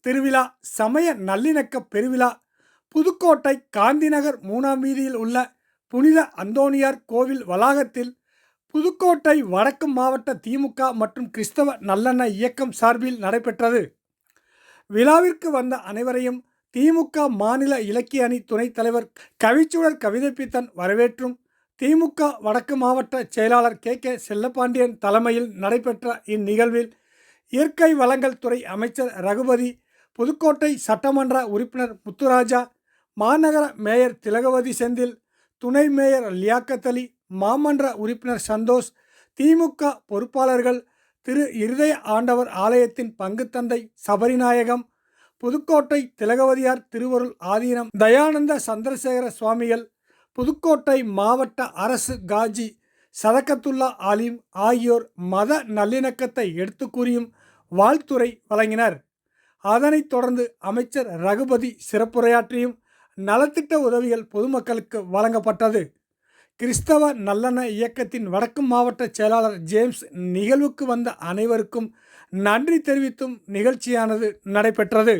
திருவிழா சமய நல்லிணக்க பெருவிழா புதுக்கோட்டை காந்திநகர் 3ஆம் வீதியில் உள்ள புனித அந்தோணியார் கோவில் வளாகத்தில் புதுக்கோட்டை வடக்கு மாவட்ட திமுக மற்றும் கிறிஸ்தவ நல்லெண்ண இயக்கம் சார்பில் நடைபெற்றது. விழாவிற்கு வந்த அனைவரையும் திமுக மாநில இலக்கிய அணி துணைத் தலைவர் கவிச்சூழல் கவிதைப்பித்தன் வரவேற்றும் திமுக வடக்கு மாவட்ட செயலாளர் கே செல்லப்பாண்டியன் தலைமையில் நடைபெற்ற இந்நிகழ்வில் இயற்கை வளங்கள் துறை அமைச்சர் ரகுபதி, புதுக்கோட்டை சட்டமன்ற உறுப்பினர் முத்துராஜா, மாநகர மேயர் திலகவதி செந்தில், துணை மேயர் லியாக்கத் அலி, மாமன்ற உறுப்பினர் சந்தோஷ், திமுக பொறுப்பாளர்கள் திரு இருதய ஆண்டவர் ஆலயத்தின் பங்குத்தந்தை சபரிநாயகம், புதுக்கோட்டை திலகவதியார் திருவருள் ஆதீனம் தயானந்த சந்திரசேகர சுவாமிகள், புதுக்கோட்டை மாவட்ட அரசு காஜி சதகத்துல்லா ஆலிம் ஆகியோர் மத நல்லிணக்கத்தை எடுத்து கூறியும் வாழ்த்துரை வழங்கினர். அதனைத் தொடர்ந்து அமைச்சர் ரகுபதி சிறப்புரையாற்றியும் நலத்திட்ட உதவிகள் பொதுமக்களுக்கு வழங்கப்பட்டது. கிறிஸ்தவ நல்லெண்ண இயக்கத்தின் வடக்கு மாவட்ட செயலாளர் ஜேம்ஸ் நிகழ்வுக்கு வந்த அனைவருக்கும் நன்றி தெரிவித்தும் நிகழ்ச்சியானது நடைபெற்றது.